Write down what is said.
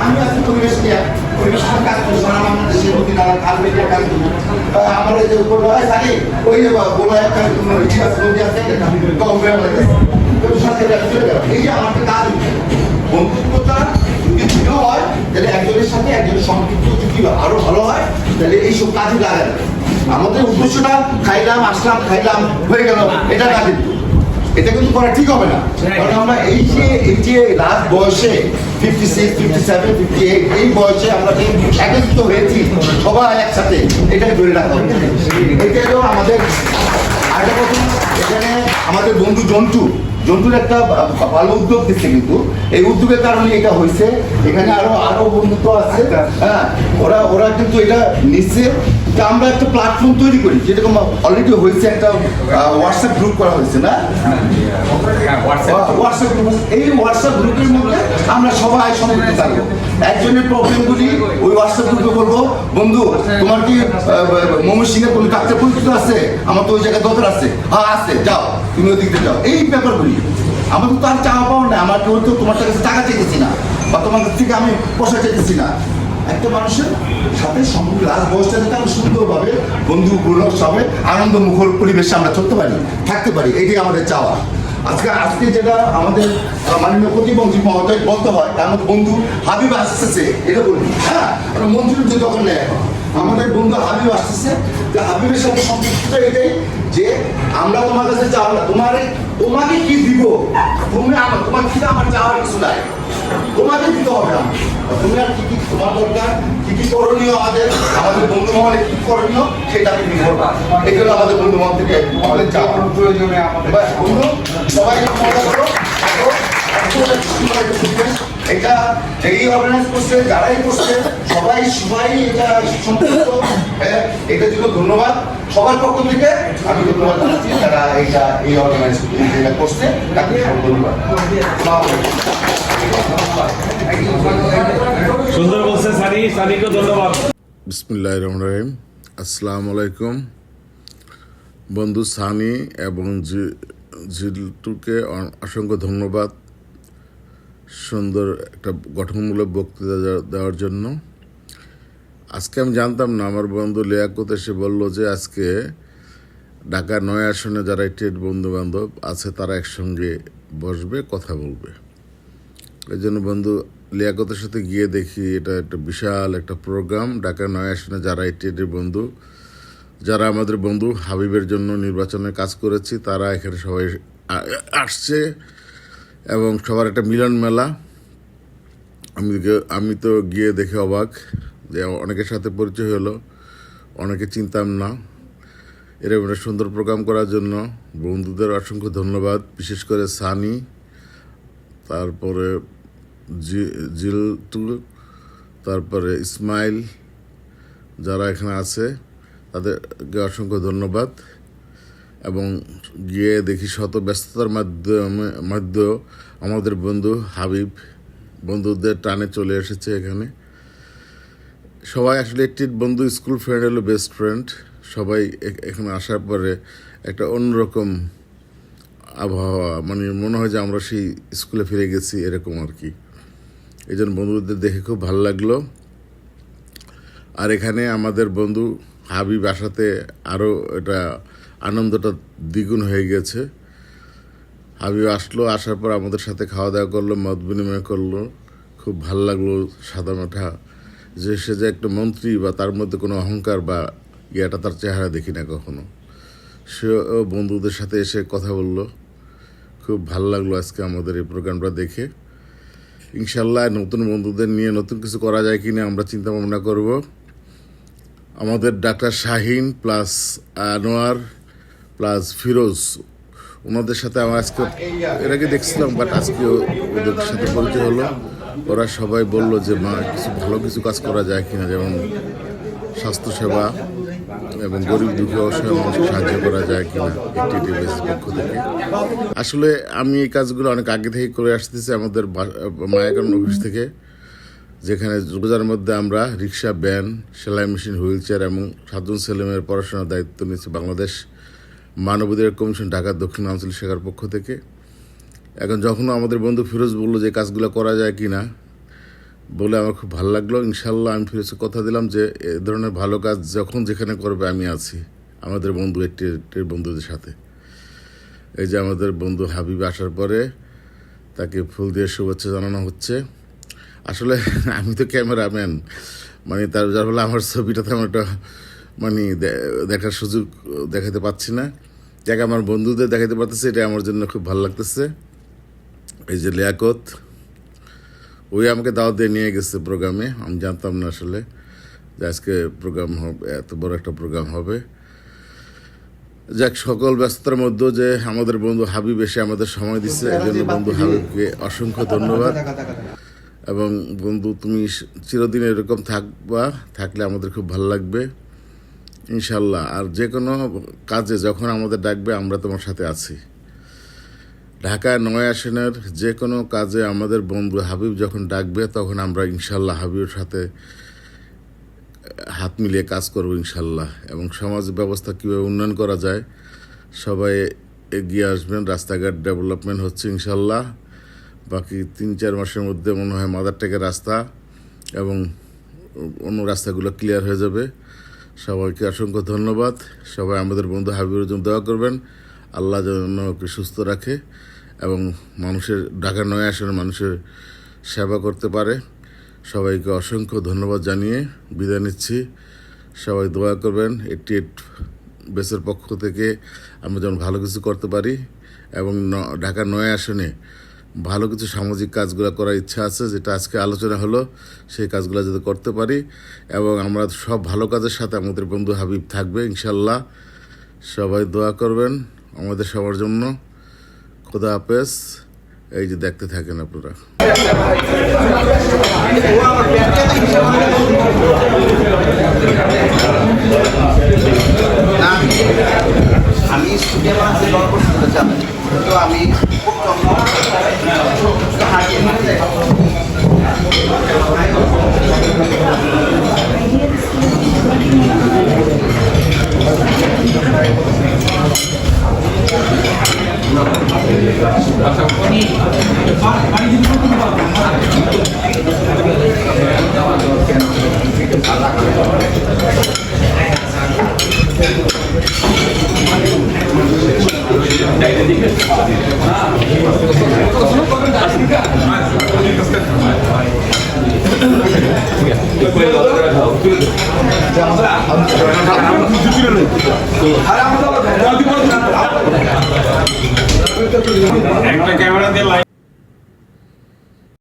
আমি আছি পরিবেশ নিয়ে পরিবেশ কাজ করি সারা বাংলাদেশের নদী নালা খাল বিলের কাজ করি আমার এই যে উপর জানি ওই যে বড় একটা নদী আছে এই যে আমার কাজ বন্ধুত্বটা যদি ছিল হয় তাহলে একজনের সাথে একজনের সম্পৃক্ত যদি আরো ভালো হয় তাহলে এইসব কাজে লাগাবে আমাদের উদ্দেশ্যটা খাইলাম আসলাম খাইলাম হয়ে গেল এটা না কিন্তু এটা কিন্তু করা ঠিক হবে না কারণ আমরা এই যে লাস্ট বয়সে 56, 57, 58 এই বয়সে আমরা যে একত্রিত হয়েছি সবাই একসাথে এটাকে ধরে রাখা হবে এটা হলো আমাদের আরেকটা কথা এখানে আমাদের বন্ধু জন্টুর একটা ভালো উদ্যোগ দিচ্ছে কিন্তু এই উদ্যোগের কারণে এটা হয়েছে এখানে আরো বন্ধুত্ব আছে হ্যাঁ ওরা কিন্তু এটা নিচ্ছে তা আমরা একটা প্ল্যাটফর্ম তৈরি করি যেরকম অলরেডি হয়েছে একটা হোয়াটসঅ্যাপ গ্রুপ করা হয়েছে না হোয়াটসঅ্যাপ গ্রুপ এই হোয়াটসঅ্যাপ গ্রুপের মধ্যে আমরা সবাই সম্পৃক্ত থাকবো একজনের প্রবলেমগুলি ওই হোয়াটসঅ্যাপ গ্রুপে বলবো বন্ধু তোমার কি ময়মনসিংহের কোনো ডাক্তার পরিচিত আছে আমার তো ওই জায়গায় দরকার আছে হ্যাঁ আছে যাও তুমি ওই দিকতে যাও এই ব্যাপারগুলি আমাদের তো আর চাওয়া পাওয়া নেই আমার কেউ তো তোমার কাছে টাকা চাইতেছি না বা তোমার কাছ থেকে আমি পয়সা চাইতেছি না একটা মানুষের সাথে সম্পর্ক লাস্ট বয়সটা যাতে আমরা সুন্দরভাবে বন্ধু সবে আনন্দ মুখর পরিবেশে আমরা চলতে পারি থাকতে পারি এটাই আমাদের চাওয়া আজকে যেটা আমাদের মাননীয় প্রতিমন্ত্রী মহোদয় বলতে হয় আমাদের বন্ধু হাবিব আসতেছে এটা বলবি হ্যাঁ মন্ত্রীর যে দখল নেয় আমাদের বন্ধু হাবিব আসতেছে যে হাবিবের সাথে সম্পৃক্ত এটাই যে আমরা তোমার কাছে চাও না তোমাকে কি দিব তোমার কি আমার চাওয়ার কিছু নাই তোমাকে দিতে হবে না তুমি আর কি তোমার দরকার কি করণীয় আমাদের বন্ধু মহলে কি করণীয় সেটা তুমি করবা এগুলো আমাদের বন্ধু মহল থেকে আমাদের চাওয়া প্রয়োজনে আমাদের বন্ধু সবাই মজা করো এটা এই অর্গানাইজ করছে যারাই করছে সবাই এটা সম্পূর্ণ এটার জন্য ধন্যবাদ সবার পক্ষ থেকে আমি ধন্যবাদ জানাচ্ছি যারা এই অর্গানাইজ করছে তাকে ধন্যবাদ সুন্দর বলছে সানিকে ধন্যবাদ। বিসমিল্লাহির রহমানির রহিম। আসসালামু আলাইকুম বন্ধু সানি এবং জিলটুকে অসংখ্য ধন্যবাদ সুন্দর একটা গঠনমূলক বক্তৃতা দেওয়ার জন্য। আজকে আমি জানতাম না, আমার বন্ধু লিয়াকত এসে বলল যে আজকে ঢাকা ৯ আসনে যারা স্টেট বন্ধু বান্ধব আছে তারা একসঙ্গে বসবে কথা বলবে। এই জন্য বন্ধু লিয়াকতের সাথে গিয়ে দেখি এটা একটা বিশাল একটা প্রোগ্রাম। ঢাকা ৯ আসনে যারা স্টেটের বন্ধু, যারা আমাদের বন্ধু হাবিবের জন্য নির্বাচনে কাজ করেছি তারা এখানে সবাই আসছে এবং সবার একটা মিলন মেলা। আমি তো গিয়ে দেখে অবাক যে অনেকের সাথে পরিচয় হলো, অনেকে চিনতাম না। এরকম একটা সুন্দর প্রোগ্রাম করার জন্য বন্ধুদের অসংখ্য ধন্যবাদ, বিশেষ করে সানি, তারপরে জিলটু, তারপরে ইসমাইল, যারা এখানে আছে তাদেরকে অসংখ্য ধন্যবাদ। এবং গিয়ে দেখি শত ব্যস্ততার মধ্যেও আমাদের বন্ধু হাবিব বন্ধুদের টানে চলে এসেছে এখানে। সবাই আসলে একটি বন্ধু, স্কুল ফ্রেন্ড হলো বেস্ট ফ্রেন্ড। সবাই এখানে আসার পরে একটা অন্যরকম আবহাওয়া, মানে মনে হয় যে আমরা সেই স্কুলে ফিরে গেছি এরকম আর কি। এই জন্য বন্ধুদের দেখে খুব ভালো লাগলো। আর এখানে আমাদের বন্ধু হাবিব আসাতে আরও এটা আনন্দটা দ্বিগুণ হয়ে গেছে। হাবিব আসার পর আমাদের সাথে খাওয়া দাওয়া করলো, মত বিনিময় করলো, খুব ভালো লাগলো। সাদা মাঠা যে সে যে একটা মন্ত্রী বা তার মধ্যে কোনো অহংকার বা ইয়েটা তার চেহারা দেখি না কখনো। সেও বন্ধুদের সাথে এসে কথা বললো, খুব ভালো লাগলো আজকে আমাদের এই প্রোগ্রামটা দেখে। ইনশাল্লাহ নতুন বন্ধুদের নিয়ে নতুন কিছু করা যায় কিনা আমরা চিন্তা ভাবনা করব। আমাদের doctor Shahin plus Anwar plus Firoz, ওনাদের সাথে আমার আজকে এর আগে দেখছিলাম, বাট আজকে ওদের সাথে পরিচয় হলো। ওরা সবাই বলল যে কিছু ভালো কিছু কাজ করা যায় কিনা, যেমন স্বাস্থ্যসেবা এবং গরিব দুঃখী অসহায় মানুষকে সাহায্য করা যায় কিনা একটি পক্ষ থেকে। আসলে আমি এই কাজগুলো অনেক আগে থেকে করে আসতেছি আমাদের মায়াকানন অফিস থেকে, যেখানে রোজার মধ্যে আমরা রিক্সা, ভ্যান, সেলাই মেশিন, হুইল চেয়ার এবং 7 জন ছেলেমেয়ের পড়াশোনার দায়িত্ব নিয়েছে বাংলাদেশ মানবাধিকার কমিশন ঢাকা দক্ষিণ আঞ্চলিক শাখার পক্ষ থেকে। এখন যখন আমাদের বন্ধু ফিরোজ বললো যে কাজগুলো করা যায় কিনা, বলে আমার খুব ভালো লাগলো। ইনশাল্লাহ আমি ফিরে এসে কথা দিলাম যে এ ধরনের ভালো কাজ যখন যেখানে করবে আমি আছি আমাদের বন্ধু একটি বন্ধুদের সাথে। এই যে আমাদের বন্ধু হাবিব আসার পরে তাকে ফুল দিয়ে শুভেচ্ছা জানানো হচ্ছে। আসলে আমি তো ক্যামেরাম্যান, মানে যার ফলে আমার ছবিটা তেমন একটা মানে দেখার সুযোগ দেখাতে পাচ্ছি না। যাকে আমার বন্ধুদের দেখাতে পারতেছে, এটা আমার জন্য খুব ভালো লাগতেছে। এই যে লিয়াকত, ওই আমাকে দাওয়াত দিয়ে নিয়ে গেছে প্রোগ্রামে, আমি জানতাম না আসলে যে আজকে প্রোগ্রাম হবে, এত বড় একটা প্রোগ্রাম হবে। যাক, সকল ব্যস্ততার মধ্যে যে আমাদের বন্ধু হাবিব এসে আমাদের সময় দিচ্ছে, এই জন্য বন্ধু হাবিবকে অসংখ্য ধন্যবাদ। এবং বন্ধু তুমি চিরদিন এরকম থাকলে আমাদের খুব ভালো লাগবে ইনশাল্লাহ। আর যে কোনো কাজে যখন আমাদের ডাকবে আমরা তোমার সাথে আছি। ঢাকা ৯ আসনের যে কোনো কাজে আমাদের বন্ধু হাবিব যখন ডাকবে তখন আমরা ইনশাল্লাহ হাবিবের সাথে হাত মিলিয়ে কাজ করব ইনশাল্লাহ। এবং সমাজ ব্যবস্থা কীভাবে উন্নয়ন করা যায় সবাই এগিয়ে আসবেন। রাস্তাঘাট ডেভেলপমেন্ট হচ্ছে ইনশাল্লাহ। বাকি ৩-৪ মাসের মধ্যে মনে হয় মাদারটেকের রাস্তা এবং অন্য রাস্তাগুলো ক্লিয়ার হয়ে যাবে। সবাইকে অসংখ্য ধন্যবাদ। সবাই আমাদের বন্ধু হাবিবের জন্য দোয়া করবেন, আল্লাহ যেন ওকে সুস্থ রাখে এবং ঢাকা ৯ আসনের মানুষের সেবা করতে পারে। সবাইকে অসংখ্য ধন্যবাদ জানিয়ে বিদায় নিচ্ছি। সবাই দোয়া করবেন 88 বেসের পক্ষ থেকে আমরা যেন ভালো কিছু করতে পারি এবং ঢাকা ৯ আসনে ভালো কিছু সামাজিক কাজগুলো করার ইচ্ছা আছে, যেটা আজকে আলোচনা হলো, সেই কাজগুলো যাতে করতে পারি। এবং আমরা সব ভালো কাজের সাথে আমাদের বন্ধু হাবিব থাকবে ইনশাল্লাহ। সবাই দোয়া করবেন আমাদের সবার জন্য। খোদা হাফেজ। এই যে দেখতে থাকেন আপনারা। আমি স্টুডিও আছে গল্প শুনতে চাই, তো আমি একটা ক্যামেরা দিয়ে